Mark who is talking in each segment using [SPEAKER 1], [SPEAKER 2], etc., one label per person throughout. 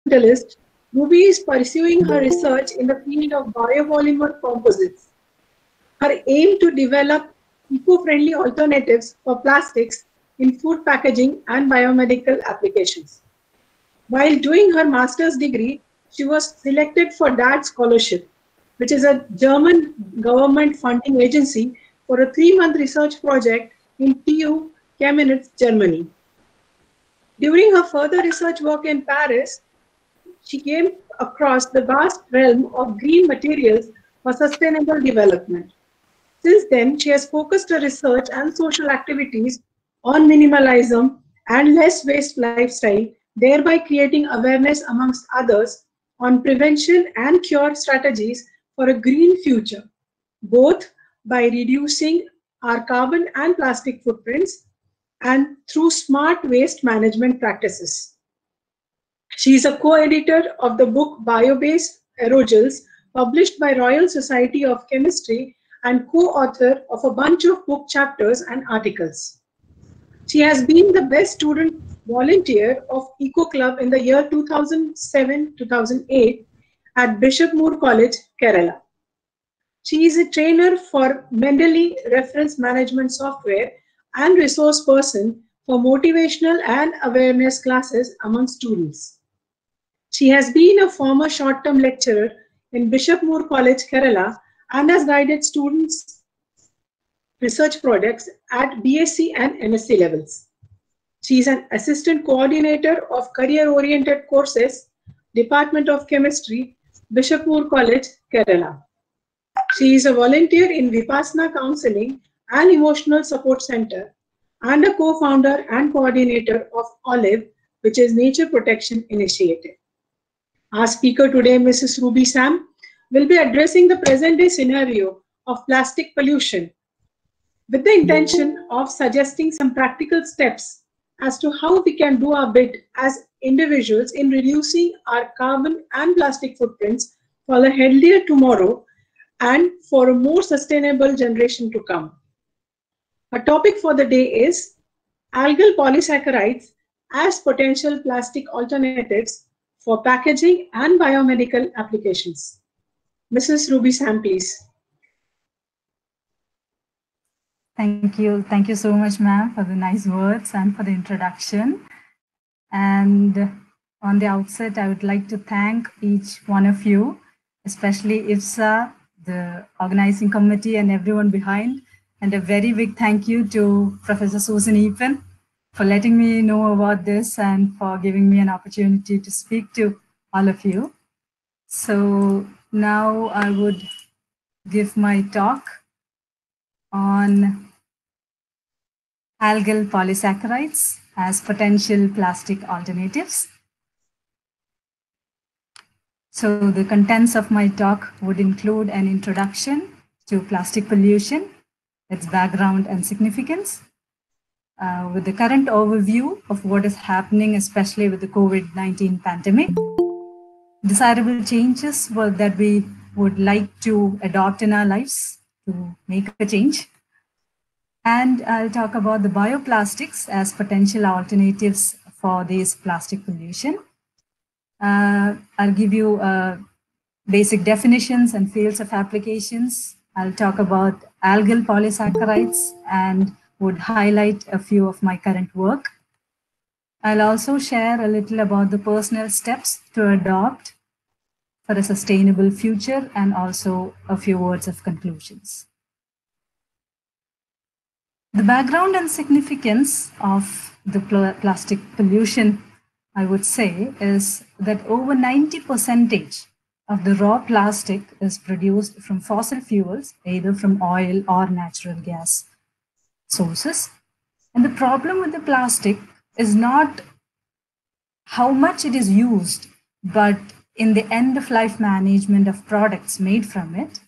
[SPEAKER 1] environmentalist, Ruby is pursuing her research in the field of biopolymer composites. Her aim to develop eco-friendly alternatives for plastics in food packaging and biomedical applications. While doing her master's degree, she was selected for DAD Scholarship, which is a German government funding agency for a 3-month research project in TU Chemnitz, Germany. During her further research work in Paris, she came across the vast realm of green materials for sustainable development. Since then, she has focused her research and social activities on minimalism and less waste lifestyle, thereby creating awareness amongst others on prevention and cure strategies for a green future, both by reducing our carbon and plastic footprints and through smart waste management practices. She is a co-editor of the book Bio-Based Aerosols, published by Royal Society of Chemistry, and co-author of a bunch of book chapters and articles. She has been the best student volunteer of Eco Club in the year 2007-2008 at Bishop Moore College, Kerala. She is a trainer for Mendeley Reference Management Software and resource person for motivational and awareness classes among students. She has been a former short-term lecturer in Bishop Moore College, Kerala, and has guided students' research projects at BSc and MSc levels. She is an assistant coordinator of career-oriented courses, Department of Chemistry, Bishop Moore College, Kerala. She is a volunteer in Vipassana Counseling and Emotional Support Center and a co-founder and coordinator of OLIVE, which is Nature Protection Initiative. Our speaker today, Mrs. Ruby Sam, will be addressing the present-day scenario of plastic pollution with the intention of suggesting some practical steps as to how we can do our bit as individuals in reducing our carbon and plastic footprints for a healthier tomorrow and for a more sustainable generation to come. Our topic for the day is algal polysaccharides as potential plastic alternatives for packaging and biomedical applications. Mrs. Ruby Sam, please.
[SPEAKER 2] Thank you. Thank you so much, ma'am, for the nice words and for the introduction. And on the outset, I would like to thank each one of you, especially IFSA, the organizing committee, and everyone behind. And a very big thank you to Professor Susan Eapen for letting me know about this and for giving me an opportunity to speak to all of you. So now I would give my talk on algal polysaccharides as potential plastic alternatives. So the contents of my talk would include an introduction to plastic pollution, its background and significance, with the current overview of what is happening, especially with the COVID-19 pandemic, desirable changes that we would like to adopt in our lives to make a change. And I'll talk about the bioplastics as potential alternatives for this plastic pollution. I'll give you basic definitions and fields of applications. I'll talk about algal polysaccharides and would highlight a few of my current work. I'll also share a little about the personal steps to adopt for a sustainable future and also a few words of conclusions. The background and significance of the plastic pollution, I would say, is that over 90% of the raw plastic is produced from fossil fuels, either from oil or natural gas sources. And the problem with the plastic is not how much it is used, but in the end-of-life management of products made from it.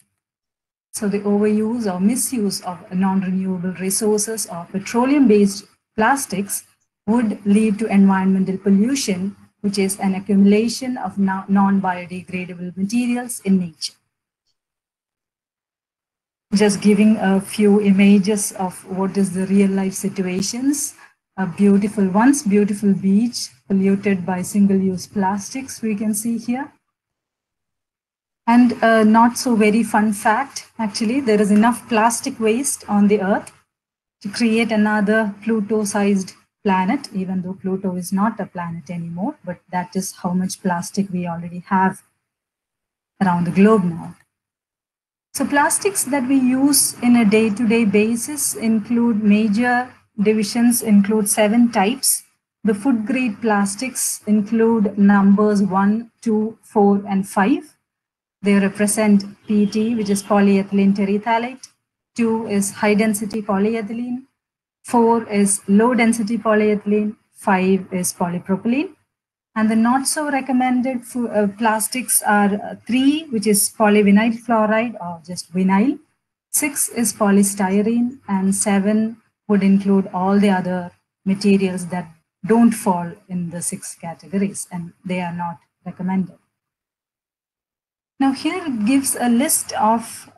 [SPEAKER 2] So the overuse or misuse of non-renewable resources or petroleum-based plastics would lead to environmental pollution, which is an accumulation of non-biodegradable materials in nature. Just giving a few images of what is the real life situations. A beautiful beach polluted by single-use plastics, we can see here. And a not so very fun fact, actually, there is enough plastic waste on the Earth to create another Pluto-sized planet, even though Pluto is not a planet anymore, but that is how much plastic we already have around the globe now. So plastics that we use in a day-to-day basis include major divisions, include 7 types. The food grade plastics include numbers 1, 2, 4, and 5. They represent PET, which is polyethylene terephthalate. 2 is high density polyethylene. 4 is low density polyethylene. 5 is polypropylene. And the not so recommended plastics are 3, which is polyvinyl chloride or just vinyl. 6 is polystyrene, and 7 would include all the other materials that don't fall in the 6 categories, and they are not recommended. Now here it gives a list of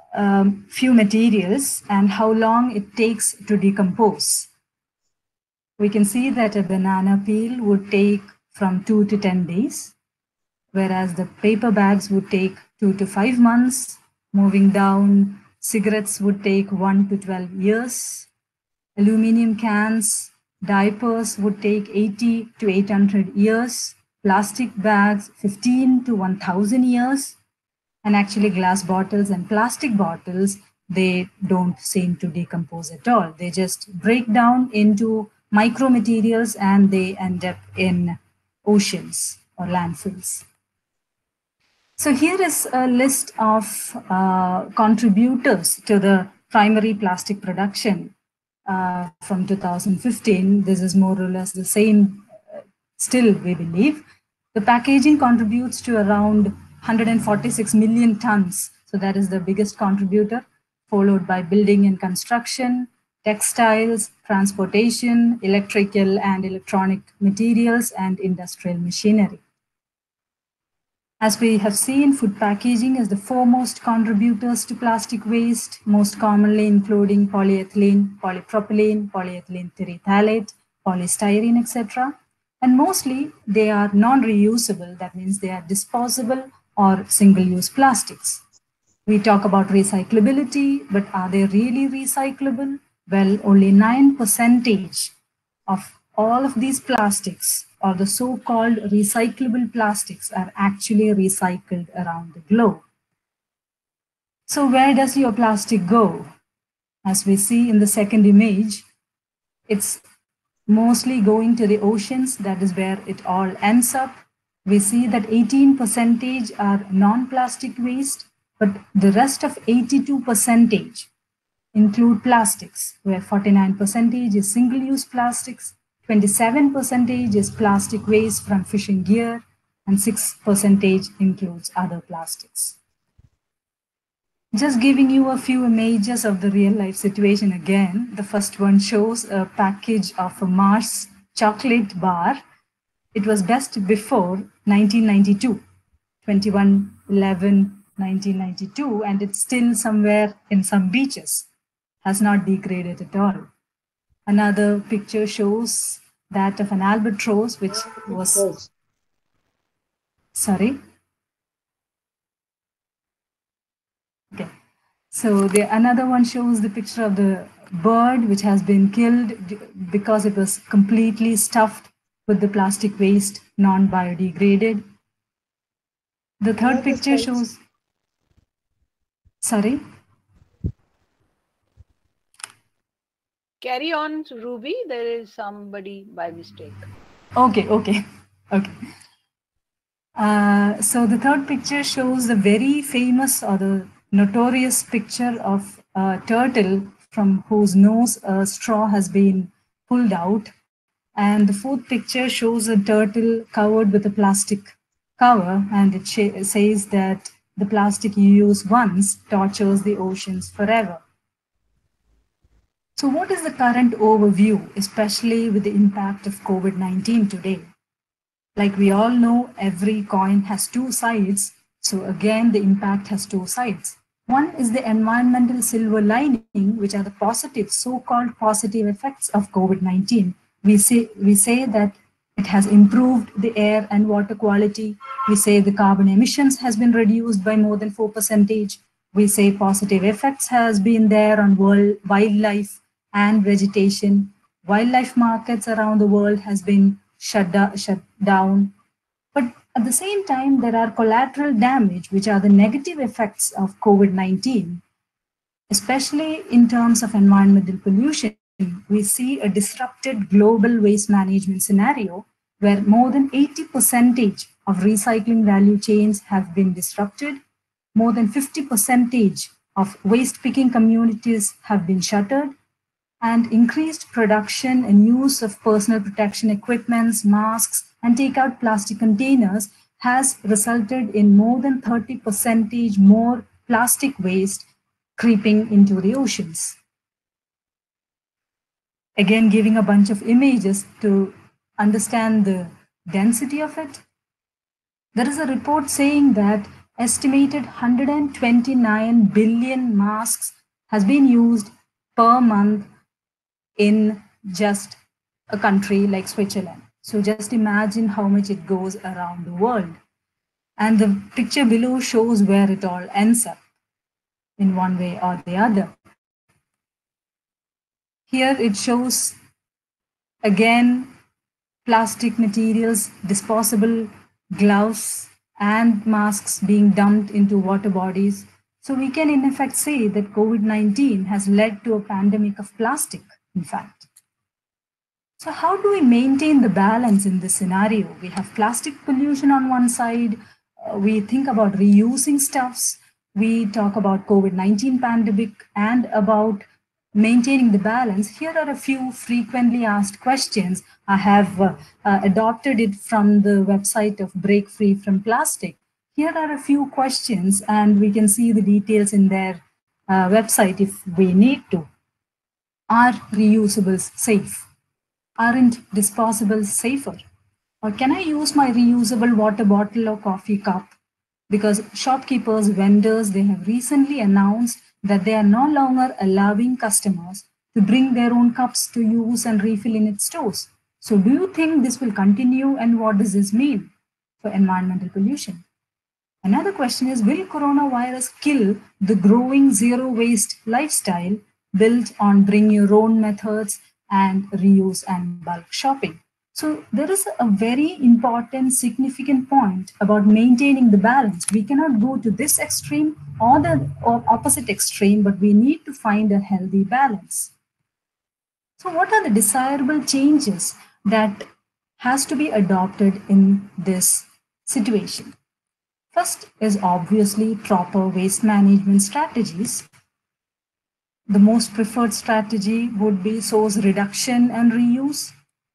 [SPEAKER 2] few materials and how long it takes to decompose. We can see that a banana peel would take from 2 to 10 days, whereas the paper bags would take 2 to 5 months. Moving down, cigarettes would take 1 to 12 years. Aluminum cans, diapers would take 80 to 800 years. Plastic bags, 15 to 1000 years. And actually glass bottles and plastic bottles, they don't seem to decompose at all. They just break down into micromaterials and they end up in oceans or landfills. So here is a list of contributors to the primary plastic production from 2015. This is more or less the same still, we believe. The packaging contributes to around 146 million tons. So that is the biggest contributor, followed by building and construction, textiles, transportation, electrical and electronic materials, and industrial machinery. As we have seen, food packaging is the foremost contributors to plastic waste, most commonly including polyethylene, polypropylene, polyethylene terephthalate, polystyrene, etc. And mostly they are non-reusable. That means they are disposable or single-use plastics. We talk about recyclability, but are they really recyclable? Well, only 9% of all of these plastics, or the so-called recyclable plastics, are actually recycled around the globe. So where does your plastic go? As we see in the second image, it's mostly going to the oceans. That is where it all ends up. We see that 18% are non-plastic waste, but the rest of 82% include plastics, where 49% is single-use plastics, 27% is plastic waste from fishing gear, and 6% includes other plastics. Just giving you a few images of the real-life situation again. The first one shows a package of a Mars chocolate bar. It was best before 1992, 21/11/1992, and it's still somewhere in some beaches, has not degraded at all. Another picture shows that of an albatross, which was, sorry. Okay, so another one shows the picture of the bird which has been killed because it was completely stuffed with the plastic waste, non-biodegraded. The third picture shows, sorry?
[SPEAKER 3] Carry on, Ruby. There is somebody by mistake.
[SPEAKER 2] Okay. So the third picture shows the very famous or the notorious picture of a turtle from whose nose a straw has been pulled out. And the fourth picture shows a turtle covered with a plastic cover, and it says that the plastic you use once tortures the oceans forever. So what is the current overview, especially with the impact of COVID-19 today? Like we all know, every coin has two sides. So again, the impact has two sides. One is the environmental silver lining, which are the positive, so-called positive effects of COVID-19. We say that it It has improved the air and water quality. We say the carbon emissions has been reduced by more than 4%. We say positive effects has been there on wildlife and vegetation. Wildlife markets around the world has been shut down. But at the same time, there are collateral damage, which are the negative effects of COVID-19, especially in terms of environmental pollution. We see a disrupted global waste management scenario where more than 80% of recycling value chains have been disrupted. More than 50% of waste picking communities have been shuttered, and increased production and use of personal protection equipments, masks, and take-out plastic containers has resulted in more than 30% more plastic waste creeping into the oceans. Again, giving a bunch of images to understand the density of it. There is a report saying that estimated 129 billion masks has been used per month in just a country like Switzerland. So just imagine how much it goes around the world. And the picture below shows where it all ends up in one way or the other. Here it shows, again, plastic materials, disposable gloves, and masks being dumped into water bodies. So we can in effect say that COVID-19 has led to a pandemic of plastic, in fact. So how do we maintain the balance in this scenario? We have plastic pollution on one side. We think about reusing stuffs. We talk about COVID-19 pandemic and about maintaining the balance. Here are a few frequently asked questions. I have adopted it from the website of Break Free from Plastic. Here are a few questions, and we can see the details in their website if we need to. Are reusables safe? Aren't disposables safer? Or can I use my reusable water bottle or coffee cup? Because shopkeepers, vendors, they have recently announced that they are no longer allowing customers to bring their own cups to use and refill in its stores. So do you think this will continue, and what does this mean for environmental pollution? Another question is, will coronavirus kill the growing zero waste lifestyle built on bring your own methods and reuse and bulk shopping? So there is a very important, significant point about maintaining the balance. We cannot go to this extreme or the opposite extreme, but we need to find a healthy balance. So what are the desirable changes that has to be adopted in this situation? First is obviously proper waste management strategies. The most preferred strategy would be source reduction and reuse.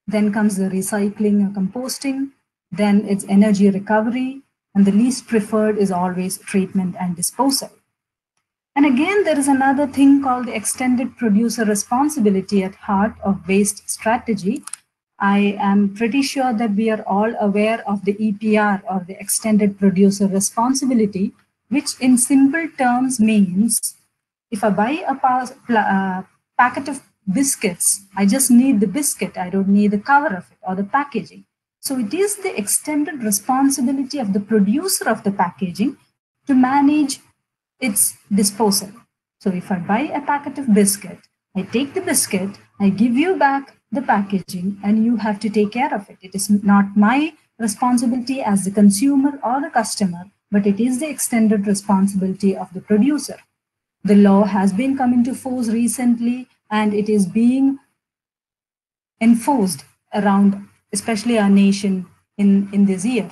[SPEAKER 2] Then comes the recycling and composting. Then it's energy recovery. And the least preferred is always treatment and disposal. And again, there is another thing called the extended producer responsibility at heart of waste strategy. I am pretty sure that we are all aware of the EPR, or the extended producer responsibility, which in simple terms means if I buy a packet of biscuits, I just need the biscuit. I don't need the cover of it or the packaging. So it is the extended responsibility of the producer of the packaging to manage its disposal. So if I buy a packet of biscuit, I take the biscuit, I give you back the packaging, and you have to take care of it. It is not my responsibility as the consumer or the customer, but it is the extended responsibility of the producer. The law has been come into force recently, and it is being enforced around, especially our nation in this year.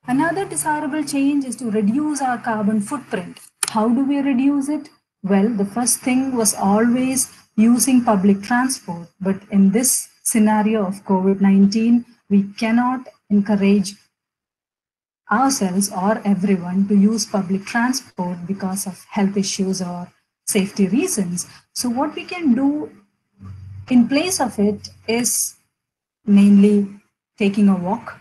[SPEAKER 2] Another desirable change is to reduce our carbon footprint. How do we reduce it? Well, the first thing was always using public transport. But in this scenario of COVID-19, we cannot encourage ourselves or everyone to use public transport because of health issues or safety reasons. So what we can do in place of it is mainly taking a walk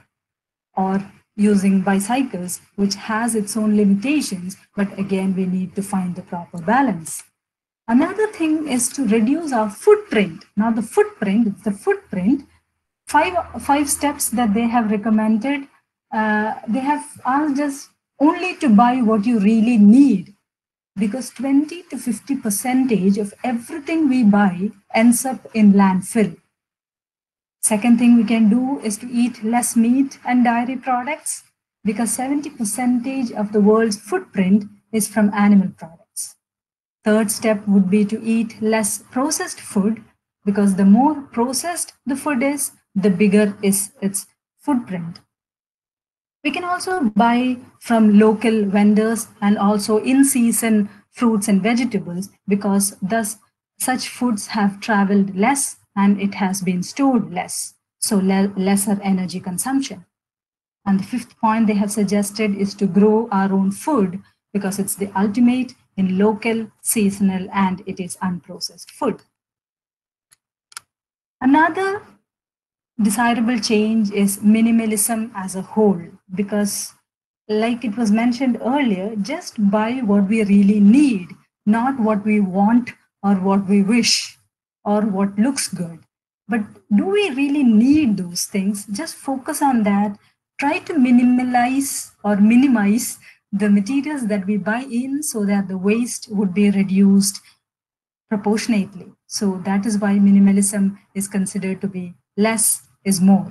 [SPEAKER 2] or using bicycles, which has its own limitations, but again, we need to find the proper balance. Another thing is to reduce our footprint. Now the footprint five steps that they have recommended. They have asked us only to buy what you really need, because 20 to 50% of everything we buy ends up in landfill. Second thing we can do is to eat less meat and dairy products, because 70% of the world's footprint is from animal products. Third step would be to eat less processed food, because the more processed the food is, the bigger is its footprint. We can also buy from local vendors and also in-season fruits and vegetables, because thus such foods have traveled less and it has been stored less, so lesser energy consumption. And the fifth point they have suggested is to grow our own food, because it's the ultimate in local, seasonal, and it is unprocessed food. Another desirable change is minimalism as a whole, because like it was mentioned earlier, just buy what we really need, not what we want or what we wish or what looks good. But do we really need those things? Just focus on that. Try to minimize the materials that we buy in, so that the waste would be reduced proportionately. So that is why minimalism is considered to be less is more.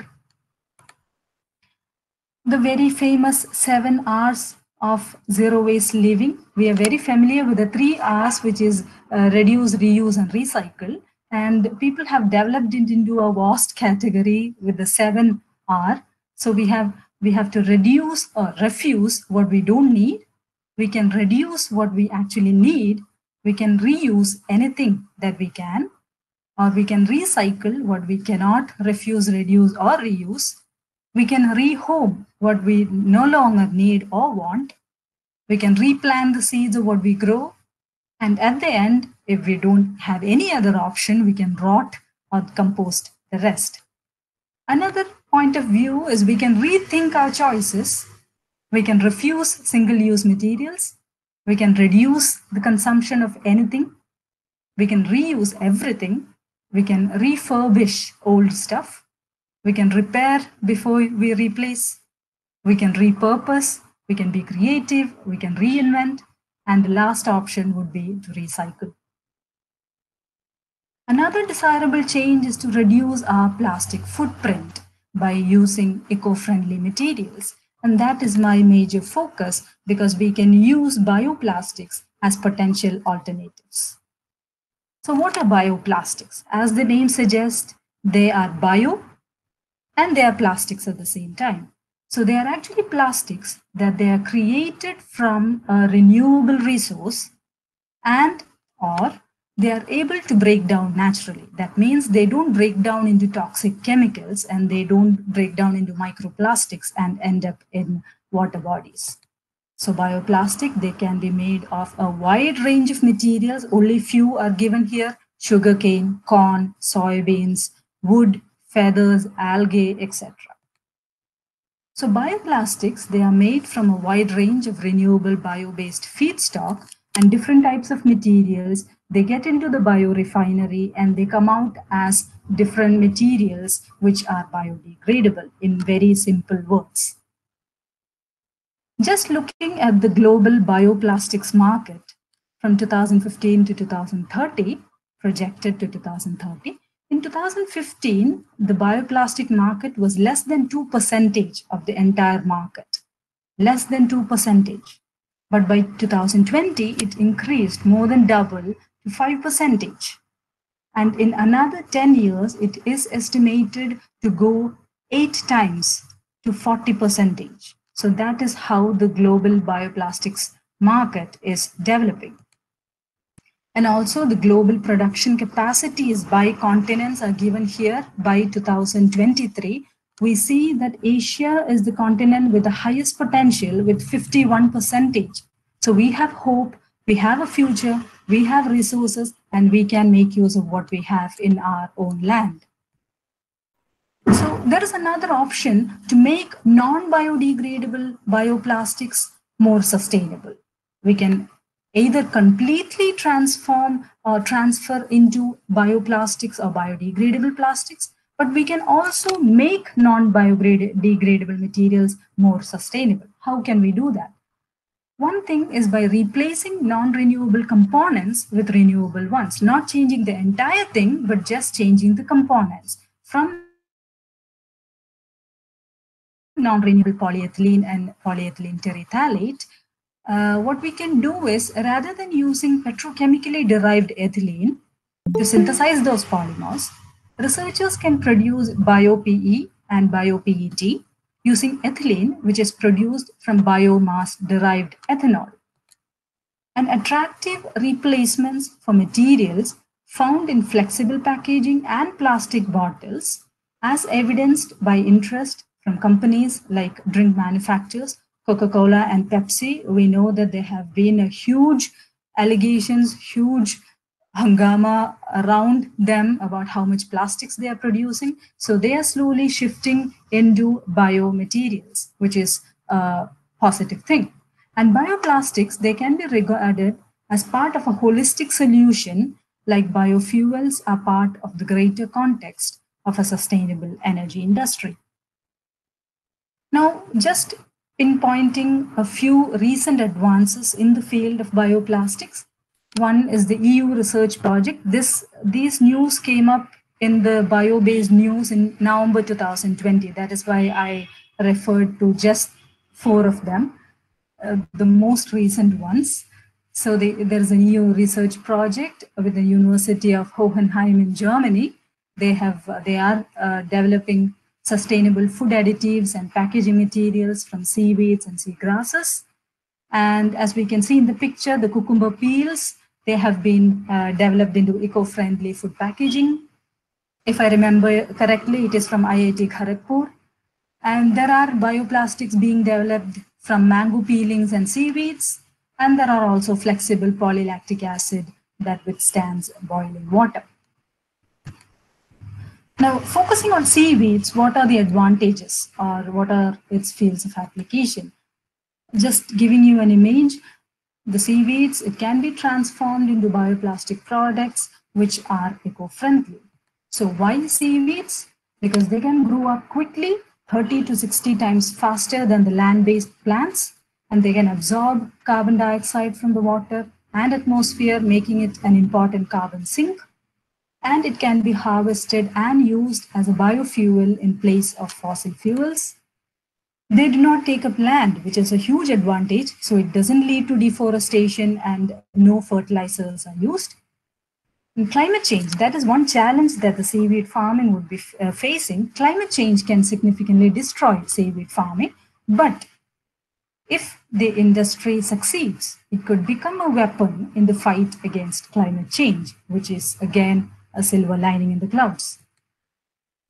[SPEAKER 2] The very famous 7 R's of zero waste living. We are very familiar with the 3 R's, which is reduce, reuse, and recycle. And people have developed it into a vast category with the 7 R. So we have to reduce or refuse what we don't need. We can reduce what we actually need. We can reuse anything that we can, or we can recycle what we cannot refuse, reduce, or reuse. We can rehome what we no longer need or want. We can replant the seeds of what we grow. And at the end, if we don't have any other option, we can rot or compost the rest. Another point of view is we can rethink our choices. We can refuse single-use materials. We can reduce the consumption of anything. We can reuse everything. We can refurbish old stuff. We can repair before we replace. We can repurpose. We can be creative. We can reinvent. And the last option would be to recycle. Another desirable change is to reduce our plastic footprint by using eco-friendly materials. And that is my major focus, because we can use bioplastics as potential alternatives. So what are bioplastics? As the name suggests, they are bio and they are plastics at the same time. So they are actually plastics that they are created from a renewable resource, and or they are able to break down naturally. That means they don't break down into toxic chemicals, and they don't break down into microplastics and end up in water bodies. So bioplastic, they can be made of a wide range of materials. Only few are given here: sugarcane, corn, soybeans, wood, feathers, algae, etc. So bioplastics, they are made from a wide range of renewable bio-based feedstock and different types of materials. They get into the biorefinery and they come out as different materials which are biodegradable, in very simple words. Just looking at the global bioplastics market from 2015 to 2030, projected to 2030, in 2015, the bioplastic market was less than 2% of the entire market, less than 2%. But by 2020, it increased more than double to 5%. And in another 10 years, it is estimated to go 8 times to 40%. So that is how the global bioplastics market is developing. And also the global production capacities by continents are given here. By 2023, we see that Asia is the continent with the highest potential with 51%. So we have hope, we have a future, we have resources, and we can make use of what we have in our own land. So there is another option to make non-biodegradable bioplastics more sustainable. We can either completely transform or transfer into bioplastics or biodegradable plastics, But we can also make non-biodegradable materials more sustainable. How can we do that? One thing is by replacing non-renewable components with renewable ones, not changing the entire thing, but just changing the components from non-renewable polyethylene and polyethylene terephthalate. What we can do is, rather than using petrochemically derived ethylene to synthesize those polymers, researchers can produce bio-PE and bio-PET using ethylene, which is produced from biomass-derived ethanol. And attractive replacements for materials found in flexible packaging and plastic bottles, as evidenced by interest from companies like drink manufacturers, Coca-Cola and Pepsi. We know that there have been a huge allegations, huge hangama around them about how much plastics they are producing. So they are slowly shifting into biomaterials, which is a positive thing. And bioplastics, they can be regarded as part of a holistic solution, like biofuels are part of the greater context of a sustainable energy industry. Now, just pinpointing a few recent advances in the field of bioplastics. One is the EU research project. These news came up in the bio-based news in November 2020. That is why I referred to just 4 of them, the most recent ones. So there's an EU research project with the University of Hohenheim in Germany. They are developing sustainable food additives and packaging materials from seaweeds and seagrasses. And as we can see in the picture, the cucumber peels, they have been developed into eco-friendly food packaging. If I remember correctly, it is from IIT Kharagpur. And there are bioplastics being developed from mango peelings and seaweeds. And there are also flexible polylactic acid that withstands boiling water. Now, focusing on seaweeds, what are the advantages or what are its fields of application? Just giving you an image, the seaweeds, it can be transformed into bioplastic products which are eco-friendly. So why seaweeds? Because they can grow up quickly, 30 to 60 times faster than the land-based plants, and they can absorb carbon dioxide from the water and atmosphere, making it an important carbon sink. And it can be harvested and used as a biofuel in place of fossil fuels. They do not take up land, which is a huge advantage, so it doesn't lead to deforestation and no fertilizers are used. And climate change, that is one challenge that the seaweed farming would be facing. Climate change can significantly destroy seaweed farming, but if the industry succeeds, it could become a weapon in the fight against climate change, which is again a silver lining in the clouds.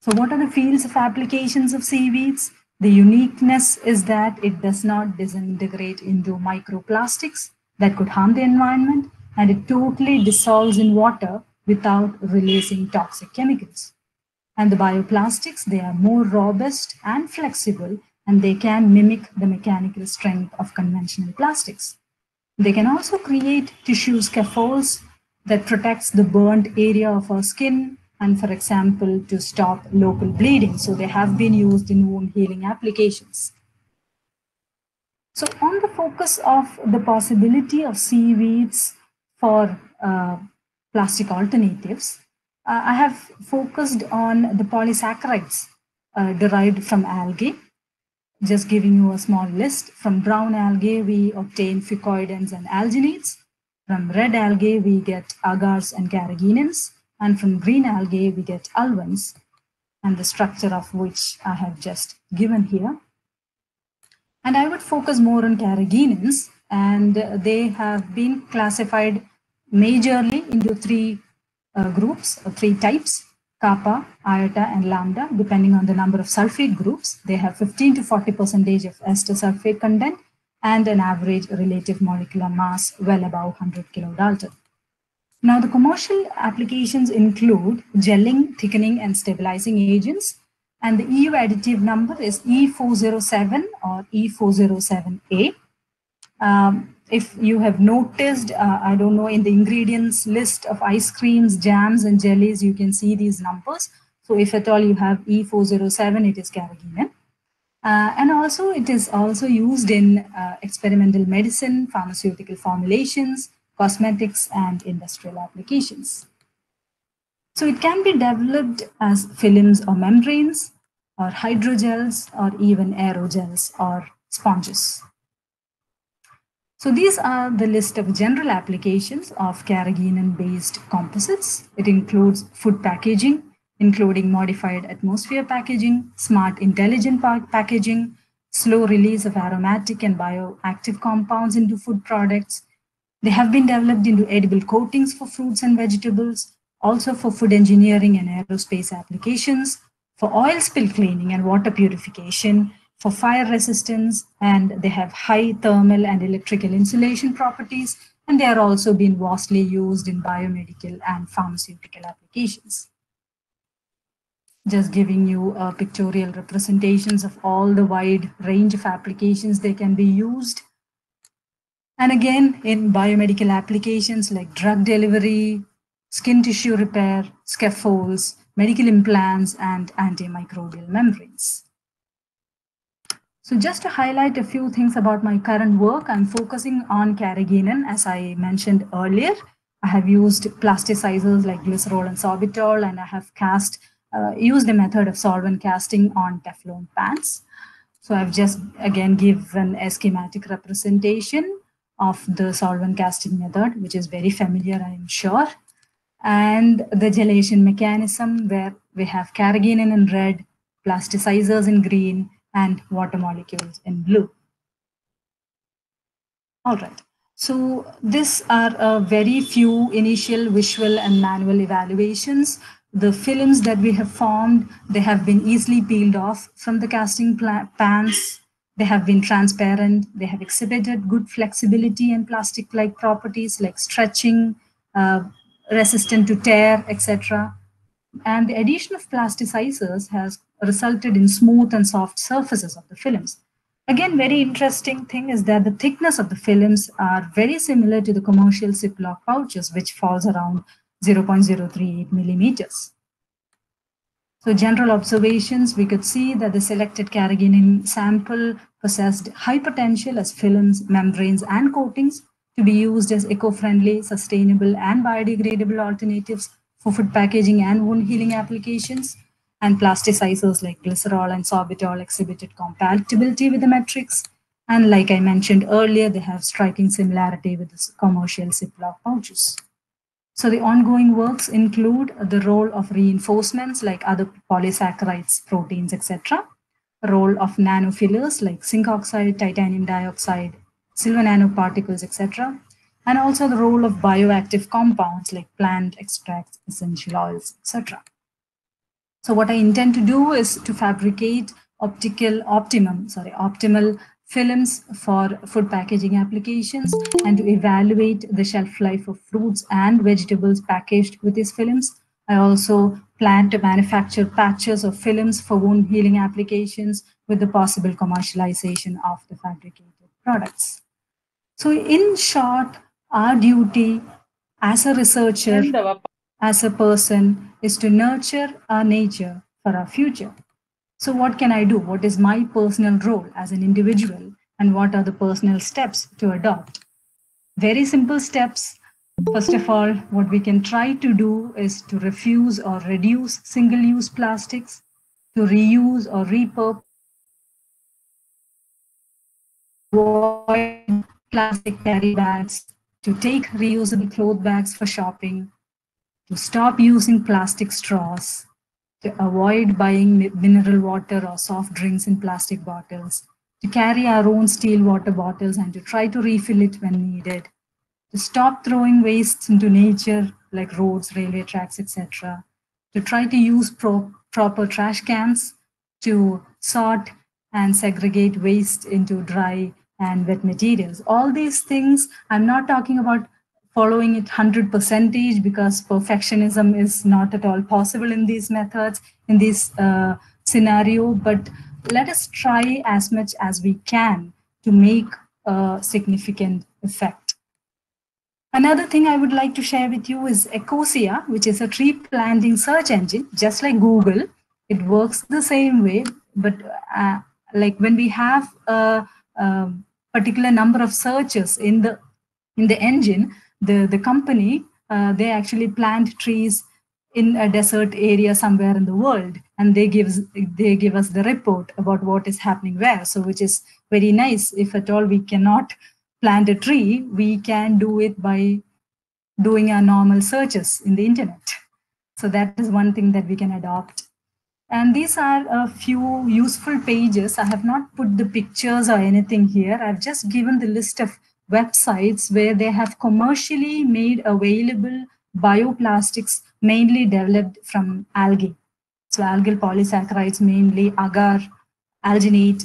[SPEAKER 2] So what are the fields of applications of seaweeds? The uniqueness is that it does not disintegrate into microplastics that could harm the environment, and it totally dissolves in water without releasing toxic chemicals. And the bioplastics, they are more robust and flexible, and they can mimic the mechanical strength of conventional plastics. They can also create tissue scaffolds that protects the burnt area of our skin, and for example, to stop local bleeding. So they have been used in wound healing applications. So on the focus of the possibility of seaweeds for plastic alternatives, I have focused on the polysaccharides derived from algae. Just giving you a small list. From brown algae, we obtain fucoidins and alginates. From red algae, we get agars and carrageenans. And from green algae, we get alvins, and the structure of which I have just given here. And I would focus more on carrageenans, and they have been classified majorly into 3 groups, or 3 types: kappa, iota, and lambda, depending on the number of sulfate groups. They have 15 to 40% of ester sulfate content and an average relative molecular mass well above 100 kilodalton. Now, the commercial applications include gelling, thickening, and stabilizing agents. And the EU additive number is E407 or E407A. If you have noticed, I don't know, in the ingredients list of ice creams, jams, and jellies, you can see these numbers. So if at all you have E407, it is carrageenan. And also it is also used in experimental medicine, pharmaceutical formulations, cosmetics, and industrial applications. So it can be developed as films or membranes, or hydrogels, or even aerogels or sponges. So these are the list of general applications of carrageenan-based composites. It includes food packaging, including modified atmosphere packaging, smart intelligent packaging, slow release of aromatic and bioactive compounds into food products. They have been developed into edible coatings for fruits and vegetables, also for food engineering and aerospace applications, for oil spill cleaning and water purification, for fire resistance, and they have high thermal and electrical insulation properties, and they are also being vastly used in biomedical and pharmaceutical applications. Just giving you pictorial representations of all the wide range of applications they can be used. And again, in biomedical applications like drug delivery, skin tissue repair, scaffolds, medical implants, and antimicrobial membranes. So just to highlight a few things about my current work, I'm focusing on carrageenan. As I mentioned earlier, I have used plasticizers like glycerol and sorbitol, and I have used the method of solvent casting on Teflon pans. So I've just again given a schematic representation of the solvent casting method, which is very familiar, I'm sure. And the gelation mechanism, where we have carrageenan in red, plasticizers in green, and water molecules in blue. All right. So these are very few initial visual and manual evaluations. The films that we have formed, they have been easily peeled off from the casting pans. They have been transparent. They have exhibited good flexibility and plastic-like properties like stretching, resistant to tear, etc. And the addition of plasticizers has resulted in smooth and soft surfaces of the films. Again, very interesting thing is that the thickness of the films are very similar to the commercial Ziploc pouches, which falls around 0.038 millimeters. So general observations, we could see that the selected carrageenan sample possessed high potential as films, membranes, and coatings to be used as eco-friendly, sustainable, and biodegradable alternatives for food packaging and wound healing applications. And plasticizers like glycerol and sorbitol exhibited compatibility with the metrics. And like I mentioned earlier, they have striking similarity with the commercial Ziploc pouches. So the ongoing works include the role of reinforcements like other polysaccharides, proteins, etc. Role of nanofillers like zinc oxide, titanium dioxide, silver nanoparticles, etc. And also the role of bioactive compounds like plant extracts, essential oils, etc. So what I intend to do is to fabricate optimal films for food packaging applications and to evaluate the shelf life of fruits and vegetables packaged with these films. I also plan to manufacture patches of films for wound healing applications with the possible commercialization of the fabricated products. So in short, our duty as a researcher, as a person, is to nurture our nature for our future. So what can I do? What is my personal role as an individual? And what are the personal steps to adopt? Very simple steps. First of all, what we can try to do is to refuse or reduce single-use plastics, to reuse or repurpose, avoid plastic carry bags, to take reusable cloth bags for shopping, to stop using plastic straws, to avoid buying mineral water or soft drinks in plastic bottles, to carry our own steel water bottles and to try to refill it when needed, to stop throwing wastes into nature like roads, railway tracks, etc., to try to use proper trash cans, to sort and segregate waste into dry and wet materials. All these things, I'm not talking about following it 100% because perfectionism is not at all possible in these methods, in this scenario, but let us try as much as we can to make a significant effect. Another thing I would like to share with you is Ecosia, which is a tree planting search engine, just like Google. It works the same way, but like when we have a particular number of searches in the engine, the company, they actually plant trees in a desert area somewhere in the world, and they give us the report about what is happening where. So which is very nice. If at all we cannot plant a tree, we can do it by doing our normal searches in the internet. So that is one thing that we can adopt. And these are a few useful pages. I have not put the pictures or anything here. I've just given the list of websites where they have commercially made available bioplastics mainly developed from algae. So algal polysaccharides, mainly agar, alginate,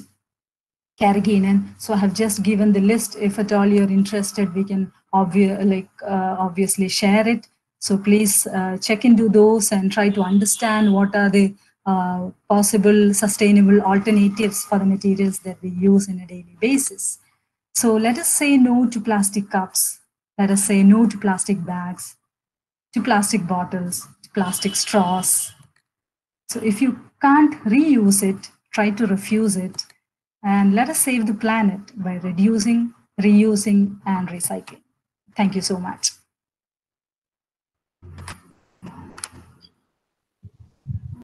[SPEAKER 2] carrageenan. So I have just given the list. If at all you're interested, we can obviously share it. So please check into those and try to understand what are the possible sustainable alternatives for the materials that we use in a daily basis. So let us say no to plastic cups. Let us say no to plastic bags, to plastic bottles, to plastic straws. So if you can't reuse it, try to refuse it. And let us save the planet by reducing, reusing, and recycling. Thank you so much.